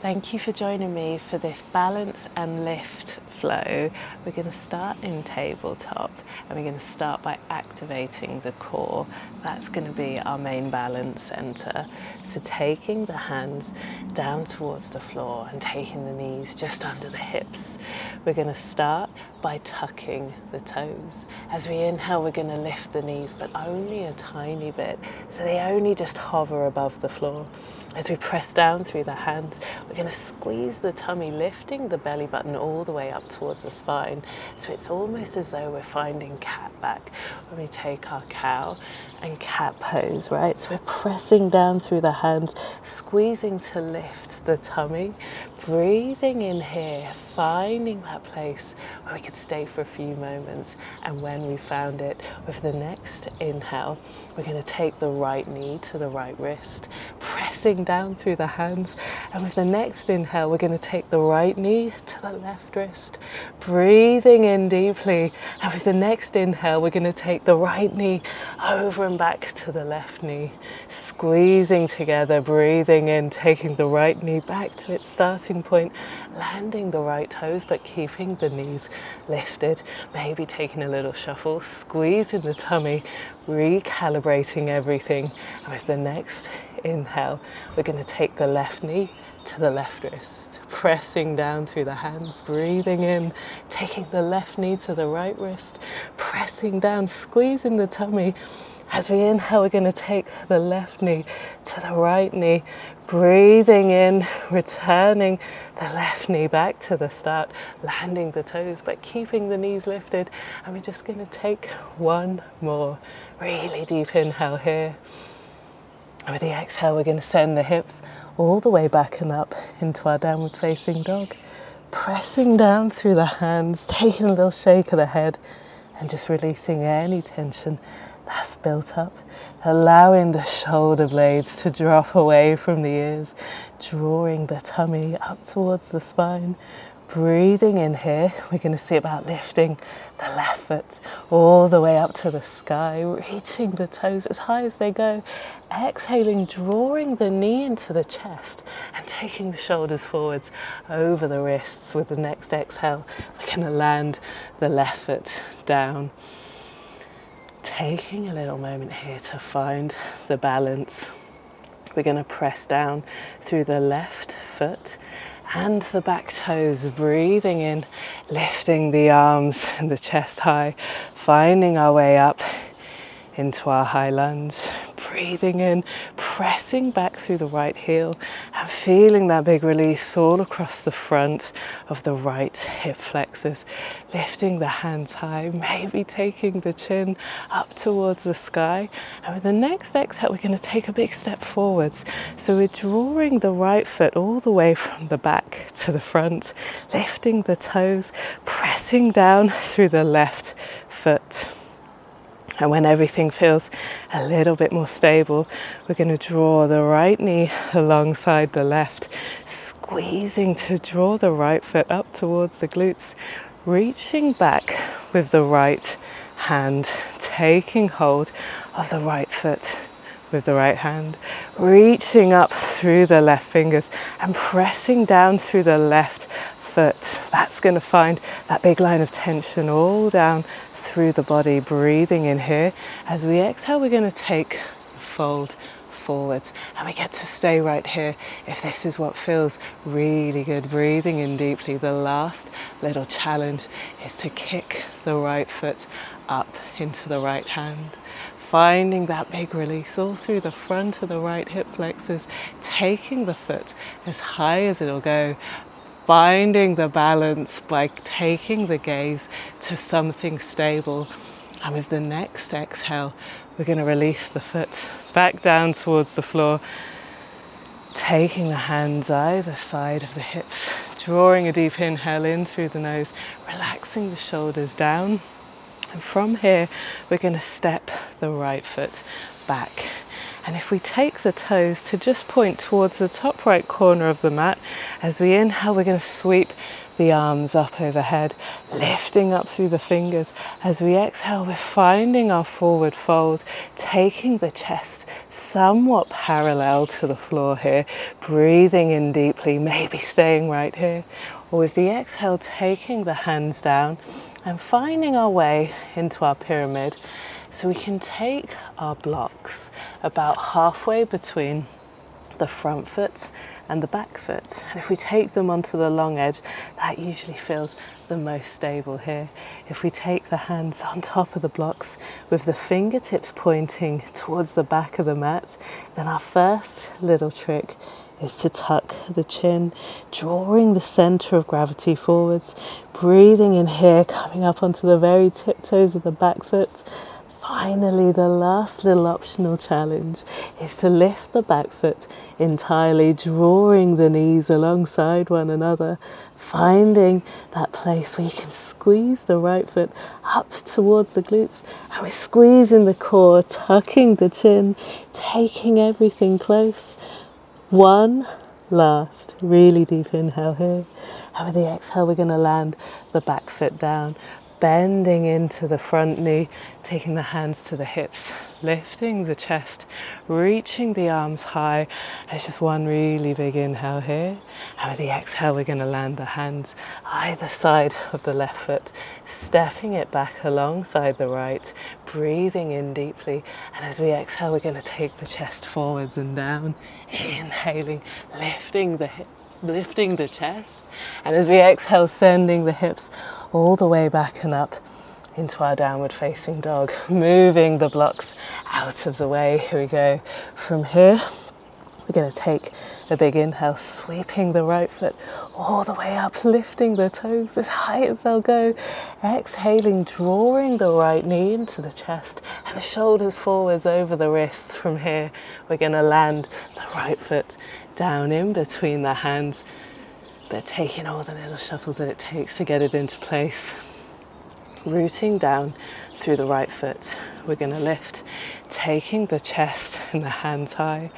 Thank you for joining me for this balance and lift flow. We're going to start in tabletop and we're going to start by activating the core. That's going to be our main balance center. So taking the hands down towards the floor and taking the knees just under the hips. We're going to start by tucking the toes. As we inhale, we're going to lift the knees, but only a tiny bit. So they only just hover above the floor. As we press down through the hands, we're going to squeeze the tummy, lifting the belly button all the way up towards the spine. So it's almost as though we're finding cat back when we take our cow and cat pose, right? So we're pressing down through the hands, squeezing to lift the tummy, breathing in here, finding that place where we could stay for a few moments. And when we found it, with the next inhale, we're going to take the right knee to the right wrist, pressing down through the hands. And with the next inhale, we're going to take the right knee to the left wrist, breathing in deeply. And with the next inhale, we're going to take the right knee over and back to the left knee, squeezing together, breathing in, taking the right knee back to its starting point, landing the right toes, but keeping the knees lifted, maybe taking a little shuffle, squeezing the tummy, recalibrating everything. And with the next inhale, we're going to take the left knee to the left wrist, pressing down through the hands, breathing in, taking the left knee to the right wrist, pressing down, squeezing the tummy. As we inhale, we're going to take the left knee to the right knee, breathing in, returning the left knee back to the start, landing the toes, but keeping the knees lifted. And we're just going to take one more really deep inhale here. And with the exhale, we're going to send the hips all the way back and up into our downward facing dog, pressing down through the hands, taking a little shake of the head and just releasing any tension that's built up, allowing the shoulder blades to drop away from the ears, drawing the tummy up towards the spine. Breathing in here, we're going to see about lifting the left foot all the way up to the sky, reaching the toes as high as they go. Exhaling, drawing the knee into the chest and taking the shoulders forwards over the wrists. With the next exhale, we're going to land the left foot down. Taking a little moment here to find the balance. We're going to press down through the left foot and the back toes, breathing in, lifting the arms and the chest high, finding our way up into our high lunge. Breathing in, pressing back through the right heel and feeling that big release all across the front of the right hip flexors. Lifting the hands high, maybe taking the chin up towards the sky. And with the next exhale, we're going to take a big step forwards. So we're drawing the right foot all the way from the back to the front, lifting the toes, pressing down through the left foot. And when everything feels a little bit more stable, we're going to draw the right knee alongside the left, squeezing to draw the right foot up towards the glutes, reaching back with the right hand, taking hold of the right foot with the right hand, reaching up through the left fingers and pressing down through the left foot. That's going to find that big line of tension all down through the body. Breathing in here. As we exhale, we're going to take the fold forwards and we get to stay right here if this is what feels really good. Breathing in deeply. The last little challenge is to kick the right foot up into the right hand, finding that big release all through the front of the right hip flexors, taking the foot as high as it'll go, finding the balance by taking the gaze to something stable. And with the next exhale, we're going to release the foot back down towards the floor, taking the hands either side of the hips, drawing a deep inhale in through the nose, relaxing the shoulders down. And from here, we're going to step the right foot back. And if we take the toes to just point towards the top right corner of the mat, as we inhale, we're going to sweep the arms up overhead, lifting up through the fingers. As we exhale, we're finding our forward fold, taking the chest somewhat parallel to the floor here, breathing in deeply, maybe staying right here. Or with the exhale, taking the hands down and finding our way into our pyramid. So we can take our blocks about halfway between the front foot and the back foot. And if we take them onto the long edge, that usually feels the most stable here. If we take the hands on top of the blocks with the fingertips pointing towards the back of the mat, then our first little trick is to tuck the chin, drawing the center of gravity forwards, breathing in here, coming up onto the very tiptoes of the back foot. Finally, the last little optional challenge is to lift the back foot entirely, drawing the knees alongside one another, finding that place where you can squeeze the right foot up towards the glutes, and we're squeezing the core, tucking the chin, taking everything close. One last really deep inhale here, and with the exhale we're going to land the back foot down, bending into the front knee, taking the hands to the hips, lifting the chest, reaching the arms high. It's just one really big inhale here. And with the exhale, we're going to land the hands either side of the left foot, stepping it back alongside the right, breathing in deeply. And as we exhale, we're going to take the chest forwards and down, inhaling, lifting the chest. And as we exhale, sending the hips all the way back and up into our downward facing dog, moving the blocks out of the way. Here we go. From here, we're going to take a big inhale, sweeping the right foot all the way up, lifting the toes as high as they'll go. Exhaling, drawing the right knee into the chest and the shoulders forwards over the wrists. From here, we're going to land the right foot down in between the hands, but taking all the little shuffles that it takes to get it into place. Rooting down through the right foot, we're going to lift, taking the chest and the hands high,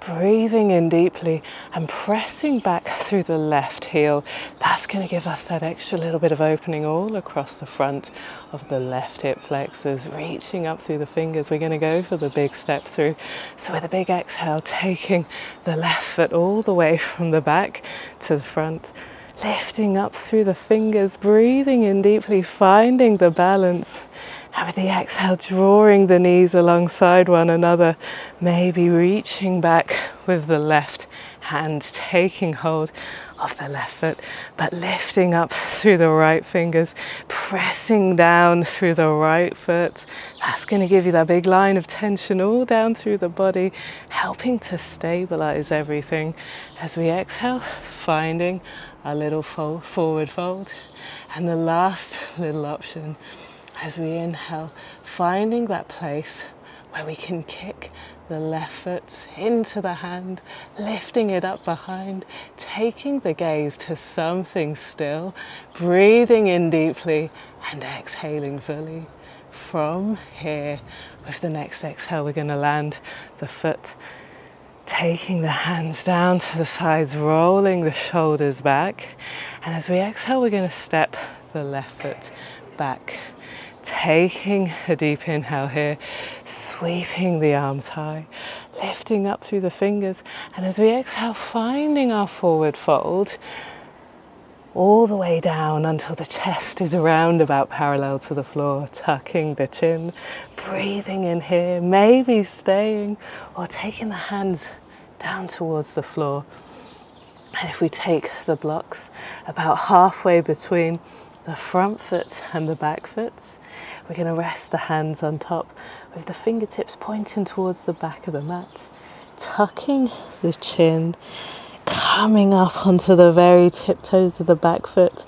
breathing in deeply and pressing back through the left heel. That's going to give us that extra little bit of opening all across the front of the left hip flexors, reaching up through the fingers. We're going to go for the big step through. So with a big exhale, taking the left foot all the way from the back to the front, lifting up through the fingers, breathing in deeply, finding the balance. And with the exhale, drawing the knees alongside one another, maybe reaching back with the left hand, taking hold of the left foot, but lifting up through the right fingers, pressing down through the right foot. That's going to give you that big line of tension all down through the body, helping to stabilize everything. As we exhale, finding a little forward fold. And the last little option, as we inhale, finding that place where we can kick the left foot into the hand, lifting it up behind, taking the gaze to something still, breathing in deeply and exhaling fully. From here, with the next exhale, we're going to land the foot, taking the hands down to the sides, rolling the shoulders back. And as we exhale, we're going to step the left foot back, taking a deep inhale here, sweeping the arms high, lifting up through the fingers. And as we exhale, finding our forward fold all the way down until the chest is around about parallel to the floor, tucking the chin, breathing in here, maybe staying or taking the hands down towards the floor. And if we take the blocks about halfway between the front foot and the back foot, we're going to rest the hands on top with the fingertips pointing towards the back of the mat, tucking the chin, coming up onto the very tiptoes of the back foot.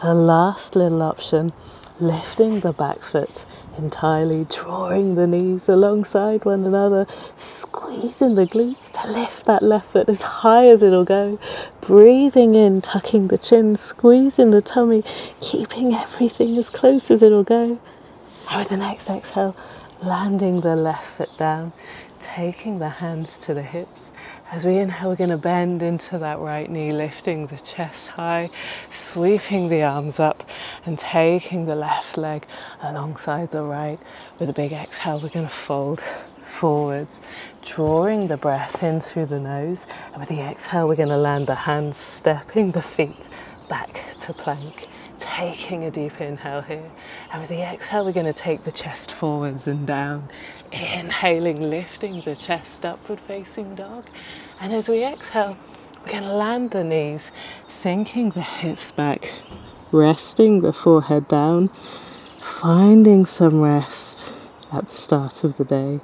The last little option, lifting the back foot entirely, drawing the knees alongside one another, squeezing the glutes to lift that left foot as high as it'll go, breathing in, tucking the chin, squeezing the tummy, keeping everything as close as it'll go. And with the next exhale, landing the left foot down, taking the hands to the hips. As we inhale, we're going to bend into that right knee, lifting the chest high, sweeping the arms up and taking the left leg alongside the right. With a big exhale, we're going to fold forwards, drawing the breath in through the nose. And with the exhale, we're going to land the hands, stepping the feet back to plank, taking a deep inhale here. And with the exhale, we're going to take the chest forwards and down, inhaling, lifting the chest, upward facing dog. And as we exhale, we're going to land the knees, sinking the hips back, resting the forehead down, finding some rest at the start of the day.